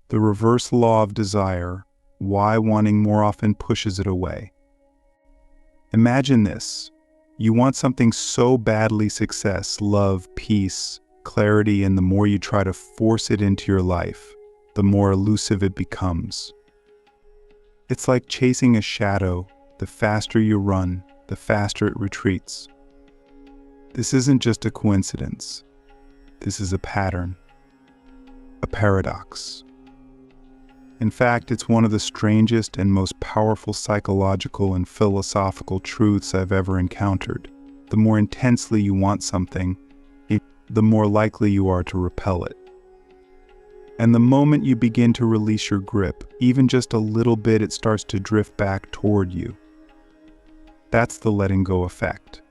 The reverse law of desire, why wanting more often pushes it away. Imagine this. You want something so badly: success, love, peace, clarity, and the more you try to force it into your life, the more elusive it becomes. It's like chasing a shadow. The faster you run, the faster it retreats. This isn't just a coincidence. This is a pattern, a paradox. In fact, it's one of the strangest and most powerful psychological and philosophical truths I've ever encountered. The more intensely you want something, the more likely you are to repel it. And the moment you begin to release your grip, even just a little bit, it starts to drift back toward you. That's the letting go effect.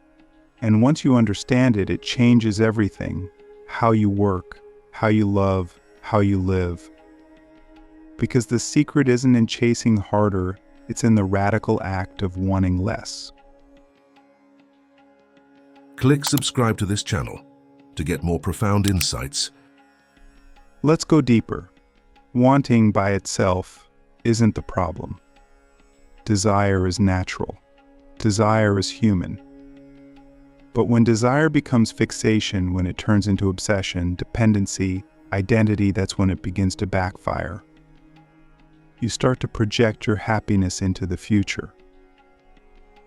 And once you understand it, it changes everything: how you work, how you love, how you live. Because the secret isn't in chasing harder, it's in the radical act of wanting less. Click subscribe to this channel to get more profound insights. Let's go deeper. Wanting by itself isn't the problem. Desire is natural. Desire is human. But when desire becomes fixation, when it turns into obsession, dependency, identity, that's when it begins to backfire. You start to project your happiness into the future.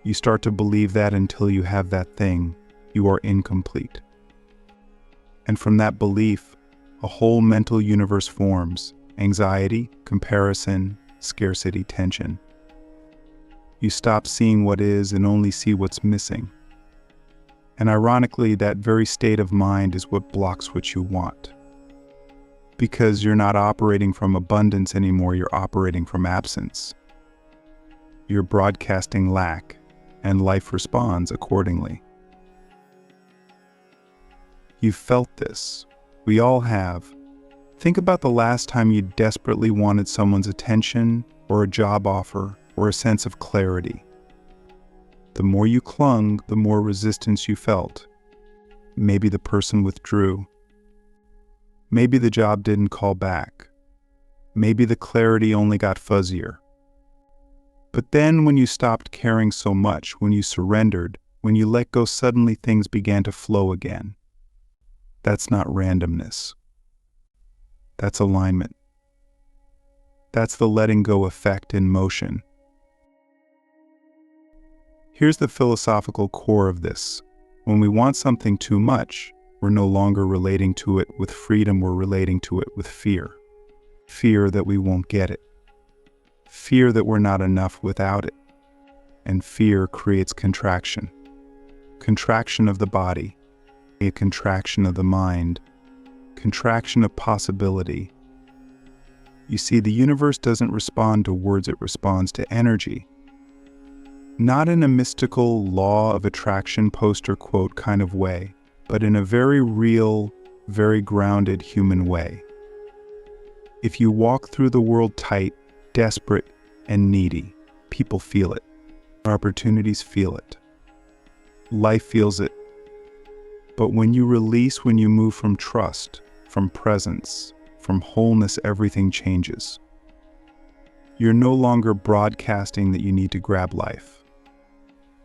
You start to believe that until you have that thing, you are incomplete. And from that belief, a whole mental universe forms: anxiety, comparison, scarcity, tension. You stop seeing what is and only see what's missing. And ironically, that very state of mind is what blocks what you want. Because you're not operating from abundance anymore, you're operating from absence. You're broadcasting lack, and life responds accordingly. You've felt this. We all have. Think about the last time you desperately wanted someone's attention, or a job offer, or a sense of clarity. The more you clung, the more resistance you felt. Maybe the person withdrew. Maybe the job didn't call back. Maybe the clarity only got fuzzier. But then when you stopped caring so much, when you surrendered, when you let go, suddenly things began to flow again. That's not randomness. That's alignment. That's the letting go effect in motion. Here's the philosophical core of this. When we want something too much, we're no longer relating to it with freedom, we're relating to it with fear. Fear that we won't get it. Fear that we're not enough without it. And fear creates contraction. Contraction of the body, a contraction of the mind, contraction of possibility. You see, the universe doesn't respond to words, it responds to energy. Not in a mystical law of attraction poster quote kind of way, but in a very real, very grounded human way. If you walk through the world tight, desperate, and needy, people feel it. Opportunities feel it. Life feels it. But when you release, when you move from trust, from presence, from wholeness, everything changes. You're no longer broadcasting that you need to grab life.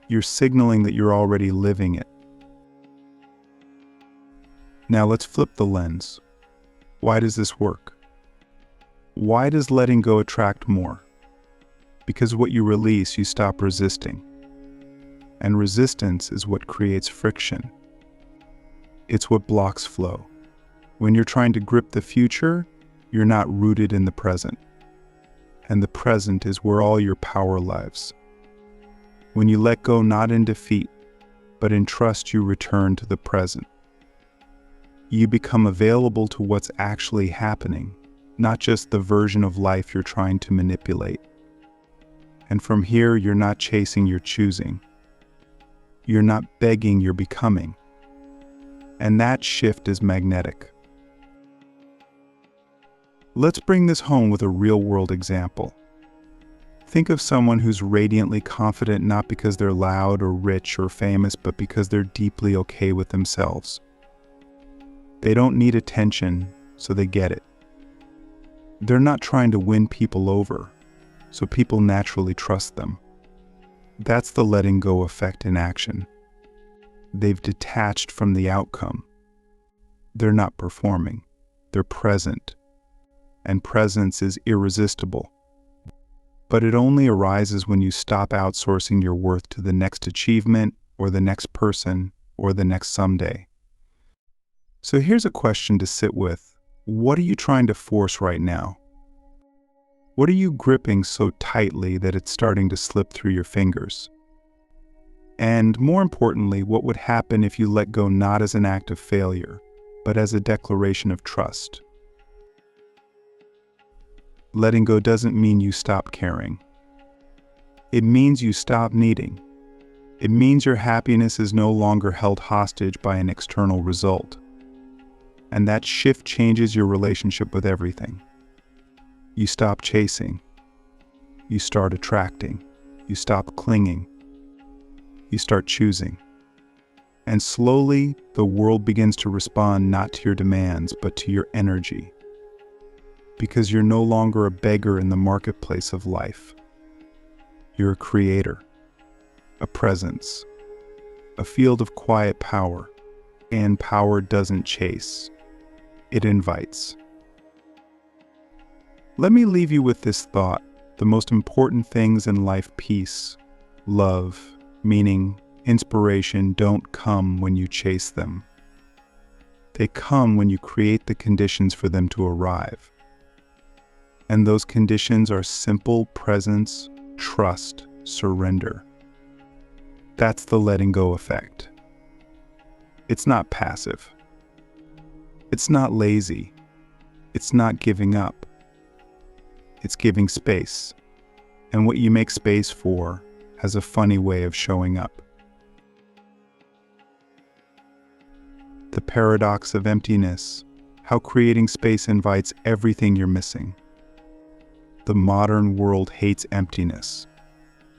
You're signaling that you're already living it. Now let's flip the lens. Why does this work? Why does letting go attract more? Because what you release, you stop resisting. And resistance is what creates friction. It's what blocks flow. When you're trying to grip the future, you're not rooted in the present. And the present is where all your power lives. When you let go, not in defeat, but in trust, you return to the present. You become available to what's actually happening, not just the version of life you're trying to manipulate. And from here, you're not chasing, you're choosing. You're not begging, you're becoming. And that shift is magnetic. Let's bring this home with a real-world example. Think of someone who's radiantly confident, not because they're loud or rich or famous, but because they're deeply okay with themselves. They don't need attention, so they get it. They're not trying to win people over, so people naturally trust them. That's the letting go effect in action. They've detached from the outcome. They're not performing, they're present. And presence is irresistible. But it only arises when you stop outsourcing your worth to the next achievement, or the next person, or the next someday. So here's a question to sit with. What are you trying to force right now? What are you gripping so tightly that it's starting to slip through your fingers? And more importantly, what would happen if you let go not as an act of failure, but as a declaration of trust? Letting go doesn't mean you stop caring. It means you stop needing. It means your happiness is no longer held hostage by an external result. And that shift changes your relationship with everything. You stop chasing. You start attracting. You stop clinging. You start choosing. And slowly, the world begins to respond not to your demands, but to your energy. Because you're no longer a beggar in the marketplace of life. You're a creator, a presence, a field of quiet power. And power doesn't chase, it invites. Let me leave you with this thought. The most important things in life, peace, love, meaning, inspiration, don't come when you chase them. They come when you create the conditions for them to arrive. And those conditions are simple presence, trust, surrender. That's the letting go effect. It's not passive. It's not lazy. It's not giving up. It's giving space. And what you make space for has a funny way of showing up. The paradox of emptiness, how creating space invites everything you're missing. The modern world hates emptiness.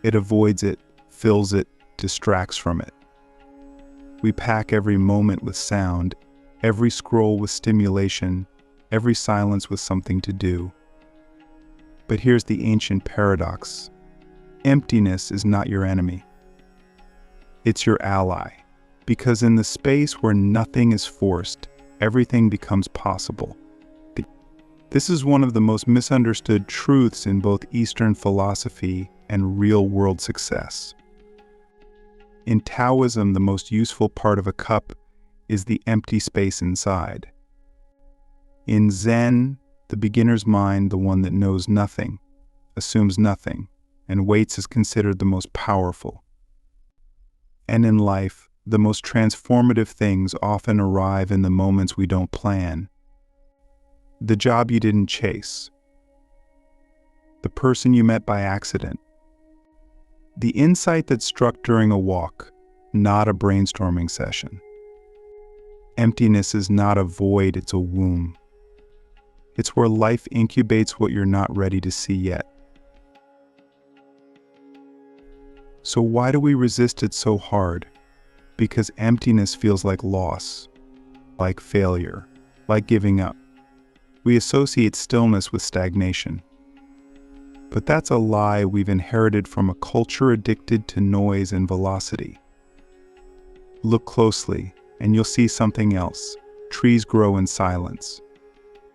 It avoids it, fills it, distracts from it. We pack every moment with sound, every scroll with stimulation, every silence with something to do. But here's the ancient paradox. Emptiness is not your enemy. It's your ally, because in the space where nothing is forced, everything becomes possible. This is one of the most misunderstood truths in both Eastern philosophy and real-world success. In Taoism, the most useful part of a cup is the empty space inside. In Zen, the beginner's mind, the one that knows nothing, assumes nothing, and waits, is considered the most powerful. And in life, the most transformative things often arrive in the moments we don't plan. The job you didn't chase. The person you met by accident. The insight that struck during a walk, not a brainstorming session. Emptiness is not a void, it's a womb. It's where life incubates what you're not ready to see yet. So why do we resist it so hard? Because emptiness feels like loss, like failure, like giving up. We associate stillness with stagnation. But that's a lie we've inherited from a culture addicted to noise and velocity. Look closely, and you'll see something else. Trees grow in silence.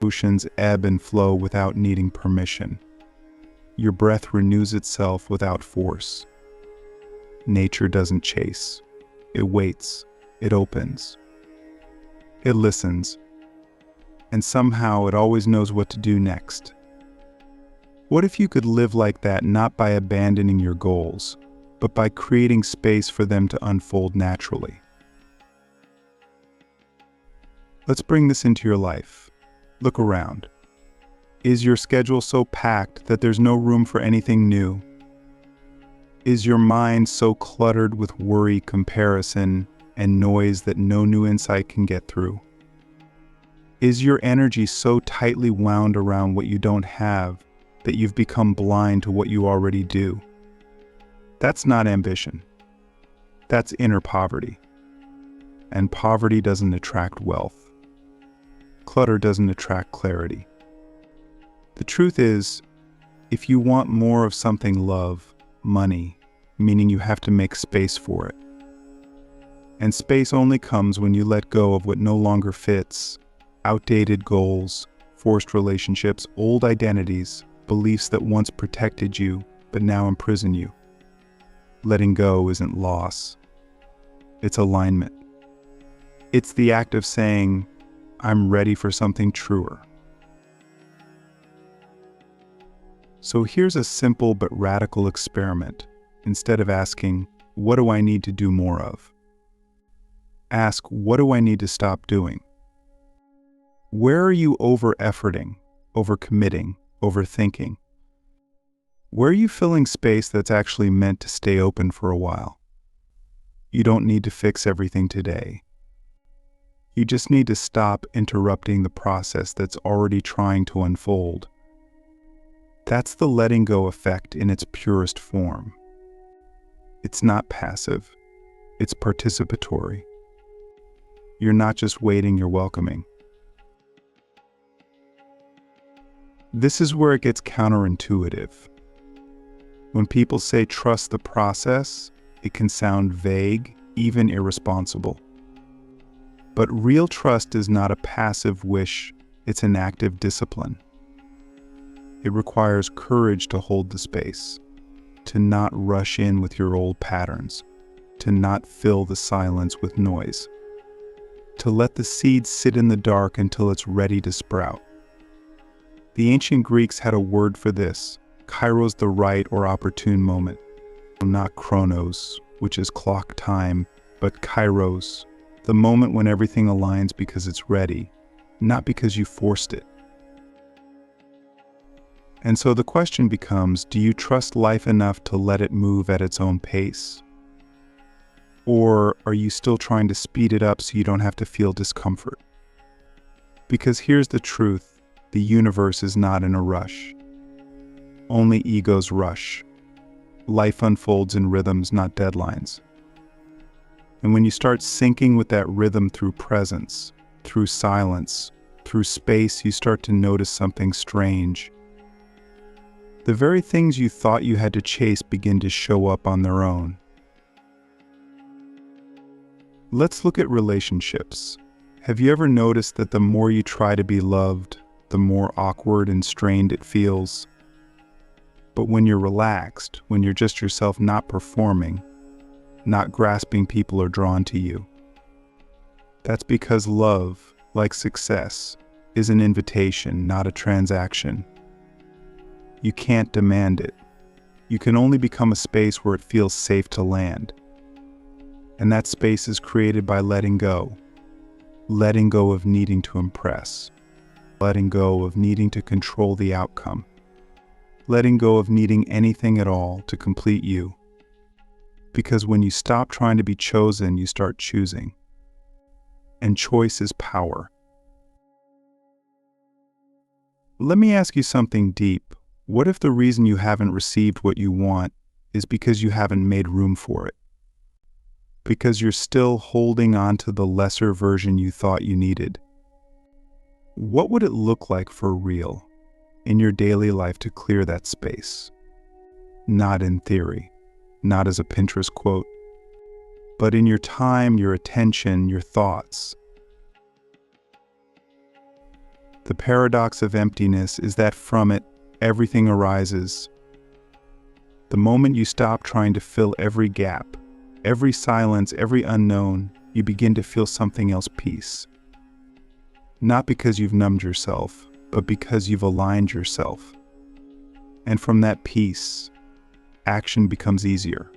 Oceans ebb and flow without needing permission. Your breath renews itself without force. Nature doesn't chase. It waits. It opens. It listens. And somehow it always knows what to do next. What if you could live like that, not by abandoning your goals, but by creating space for them to unfold naturally? Let's bring this into your life. Look around. Is your schedule so packed that there's no room for anything new? Is your mind so cluttered with worry, comparison, and noise that no new insight can get through? Is your energy so tightly wound around what you don't have that you've become blind to what you already do? That's not ambition. That's inner poverty. And poverty doesn't attract wealth. Clutter doesn't attract clarity. The truth is, if you want more of something, love, money, meaning you have to make space for it. And space only comes when you let go of what no longer fits, outdated goals, forced relationships, old identities, beliefs that once protected you but now imprison you. Letting go isn't loss. It's alignment. It's the act of saying, I'm ready for something truer. So here's a simple but radical experiment. Instead of asking, what do I need to do more of? Ask, what do I need to stop doing? Where are you over-efforting, over-committing, overthinking? Where are you filling space that's actually meant to stay open for a while? You don't need to fix everything today. You just need to stop interrupting the process that's already trying to unfold. That's the letting go effect in its purest form. It's not passive, it's participatory. You're not just waiting, you're welcoming. This is where it gets counterintuitive. When people say trust the process, it can sound vague, even irresponsible. But real trust is not a passive wish, it's an active discipline. It requires courage to hold the space, to not rush in with your old patterns, to not fill the silence with noise, to let the seed sit in the dark until it's ready to sprout. The ancient Greeks had a word for this, kairos, the right or opportune moment. Not chronos, which is clock time, but kairos, the moment when everything aligns because it's ready, not because you forced it. And so the question becomes, do you trust life enough to let it move at its own pace? Or are you still trying to speed it up so you don't have to feel discomfort? Because here's the truth, the universe is not in a rush. Only egos rush. Life unfolds in rhythms, not deadlines. And when you start syncing with that rhythm through presence, through silence, through space, you start to notice something strange. The very things you thought you had to chase begin to show up on their own. Let's look at relationships. Have you ever noticed that the more you try to be loved, the more awkward and strained it feels? But when you're relaxed, when you're just yourself, not performing, not grasping, people are drawn to you. That's because love, like success, is an invitation, not a transaction. You can't demand it. You can only become a space where it feels safe to land. And that space is created by letting go. Letting go of needing to impress. Letting go of needing to control the outcome. Letting go of needing anything at all to complete you. Because when you stop trying to be chosen, you start choosing. And choice is power. Let me ask you something deep. What if the reason you haven't received what you want is because you haven't made room for it? Because you're still holding on to the lesser version you thought you needed? What would it look like for real in your daily life to clear that space? Not in theory, not as a Pinterest quote, but in your time, your attention, your thoughts. The paradox of emptiness is that from it, everything arises. The moment you stop trying to fill every gap, every silence, every unknown, you begin to feel something else, peace. Not because you've numbed yourself, but because you've aligned yourself. And from that peace, action becomes easier.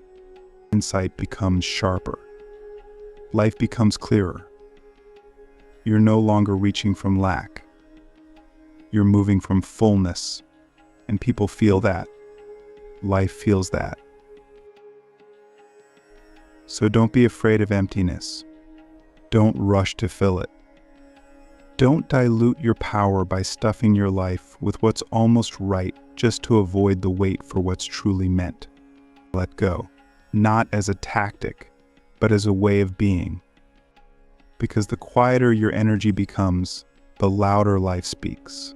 Insight becomes sharper. Life becomes clearer. You're no longer reaching from lack. You're moving from fullness. And people feel that. Life feels that. So don't be afraid of emptiness. Don't rush to fill it. Don't dilute your power by stuffing your life with what's almost right just to avoid the wait for what's truly meant. Let go, not as a tactic, but as a way of being. Because the quieter your energy becomes, the louder life speaks.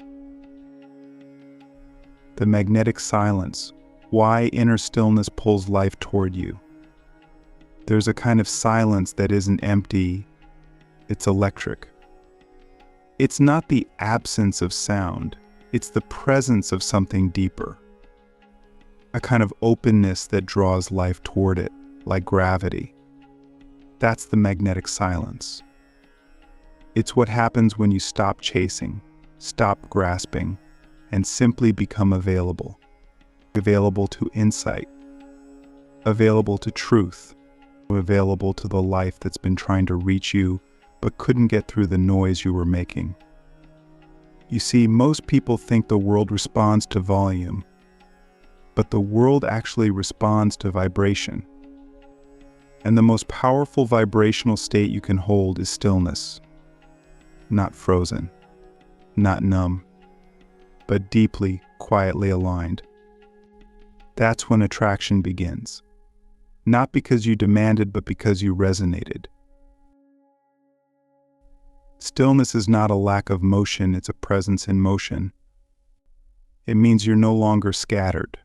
the magnetic silence, why inner stillness pulls life toward you. There's a kind of silence that isn't empty, it's electric. It's not the absence of sound, it's the presence of something deeper. A kind of openness that draws life toward it, like gravity. That's the magnetic silence. It's what happens when you stop chasing, stop grasping, and simply become available. Available to insight, available to truth, available to the life that's been trying to reach you but couldn't get through the noise you were making. You see, most people think the world responds to volume, but the world actually responds to vibration. And the most powerful vibrational state you can hold is stillness. Not frozen, not numb, but deeply, quietly aligned. That's when attraction begins. Not because you demanded, but because you resonated. Stillness is not a lack of motion, it's a presence in motion. It means you're no longer scattered.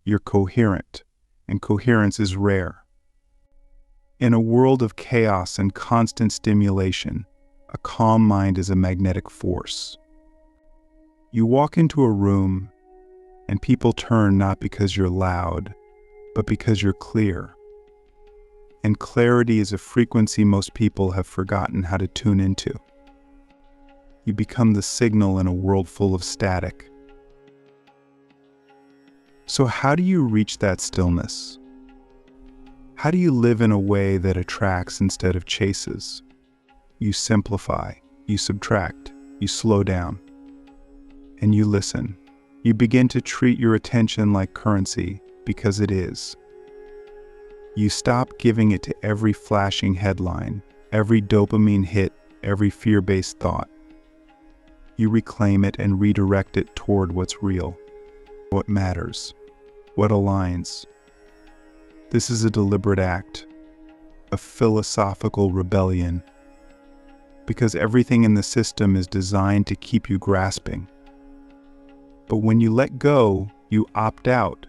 You're coherent, and coherence is rare. In a world of chaos and constant stimulation, a calm mind is a magnetic force. You walk into a room, and people turn not because you're loud, but because you're clear. And clarity is a frequency most people have forgotten how to tune into. You become the signal in a world full of static. So how do you reach that stillness? How do you live in a way that attracts instead of chases? You simplify, you subtract, you slow down, and you listen. You begin to treat your attention like currency, because it is. You stop giving it to every flashing headline, every dopamine hit, every fear-based thought. You reclaim it and redirect it toward what's real, what matters, what aligns. This is a deliberate act, a philosophical rebellion, because everything in the system is designed to keep you grasping. But when you let go, you opt out.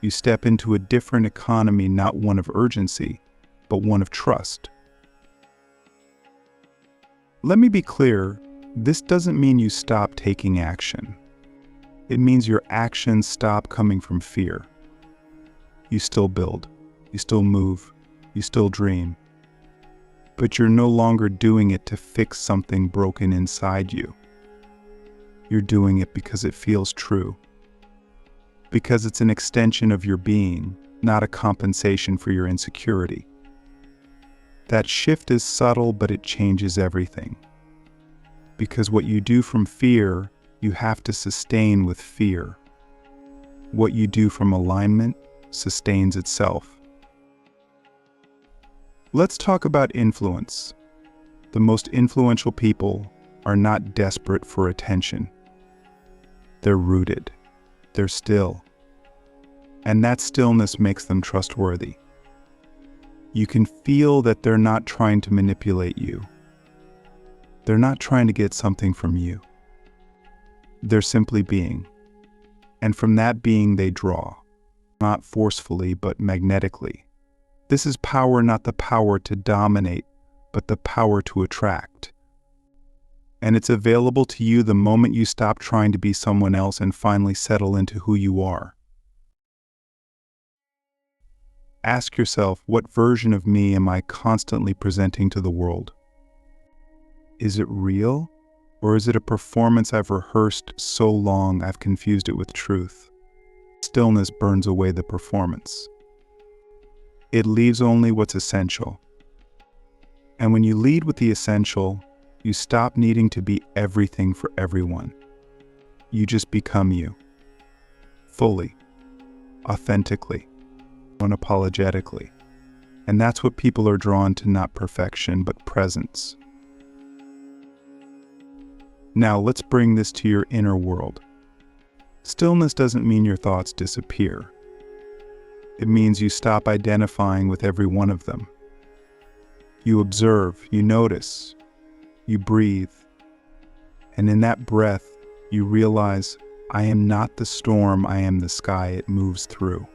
You step into a different economy, not one of urgency, but one of trust. Let me be clear, this doesn't mean you stop taking action. It means your actions stop coming from fear. You still build, you still move, you still dream. But you're no longer doing it to fix something broken inside you. You're doing it because it feels true. Because it's an extension of your being, not a compensation for your insecurity. That shift is subtle, but it changes everything. Because what you do from fear, you have to sustain with fear. What you do from alignment sustains itself. Let's talk about influence. The most influential people are not desperate for attention. They're rooted. They're still. And that stillness makes them trustworthy. You can feel that they're not trying to manipulate you. They're not trying to get something from you. They're simply being. And from that being they draw, not forcefully but magnetically. This is power, not the power to dominate, but the power to attract. And it's available to you the moment you stop trying to be someone else and finally settle into who you are. Ask yourself, what version of me am I constantly presenting to the world? Is it real, or is it a performance I've rehearsed so long I've confused it with truth? Stillness burns away the performance. It leaves only what's essential. And when you lead with the essential, you stop needing to be everything for everyone. You just become you. Fully. Authentically. Unapologetically. And that's what people are drawn to, not perfection, but presence. Now let's bring this to your inner world. Stillness doesn't mean your thoughts disappear. It means you stop identifying with every one of them. You observe, you notice, you breathe, and in that breath, you realize I am not the storm, I am the sky it moves through.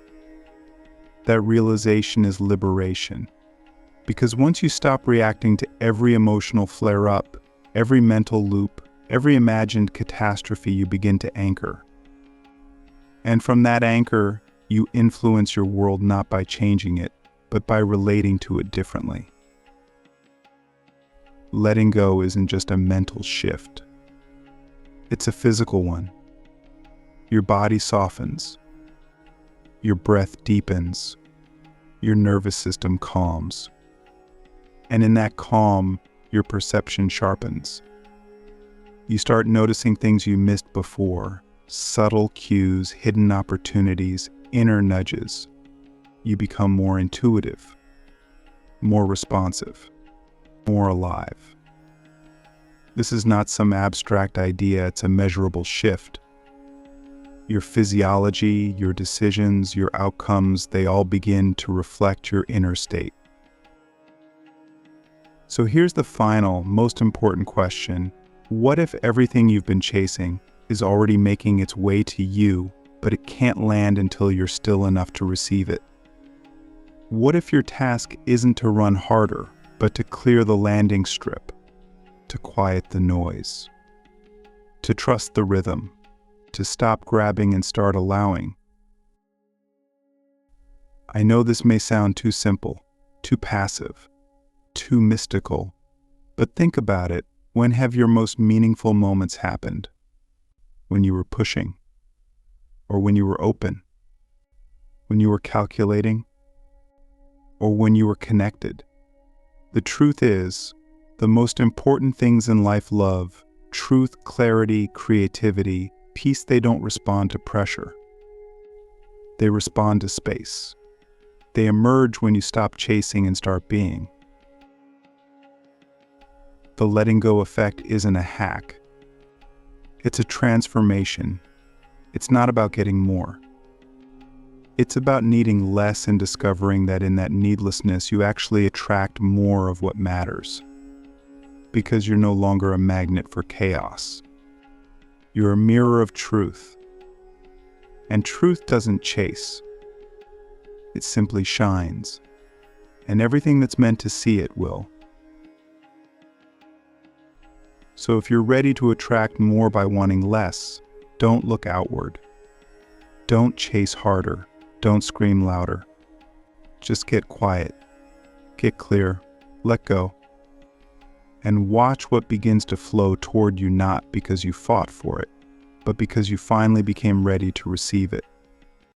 That realization is liberation. Because once you stop reacting to every emotional flare-up, every mental loop, every imagined catastrophe, you begin to anchor. And from that anchor, you influence your world not by changing it, but by relating to it differently. Letting go isn't just a mental shift. It's a physical one. Your body softens. Your breath deepens. Your nervous system calms. And in that calm, your perception sharpens. You start noticing things you missed before, subtle cues, hidden opportunities, inner nudges. You become more intuitive, more responsive, more alive. This is not some abstract idea, it's a measurable shift. Your physiology, your decisions, your outcomes, they all begin to reflect your inner state. So here's the final, most important question. What if everything you've been chasing is already making its way to you, but it can't land until you're still enough to receive it? What if your task isn't to run harder, but to clear the landing strip, to quiet the noise, to trust the rhythm, to stop grabbing and start allowing? I know this may sound too simple, too passive, too mystical, but think about it. When have your most meaningful moments happened? When you were pushing? Or when you were open? When you were calculating? Or when you were connected? The truth is, the most important things in life, love, truth, clarity, creativity, peace, they don't respond to pressure. They respond to space. They emerge when you stop chasing and start being. The letting go effect isn't a hack. It's a transformation. It's not about getting more. It's about needing less and discovering that in that needlessness, you actually attract more of what matters. Because you're no longer a magnet for chaos. You're a mirror of truth. And truth doesn't chase. It simply shines. And everything that's meant to see it will. So if you're ready to attract more by wanting less, don't look outward. Don't chase harder. Don't scream louder. Just get quiet. Get clear. Let go. And watch what begins to flow toward you, not because you fought for it, but because you finally became ready to receive it.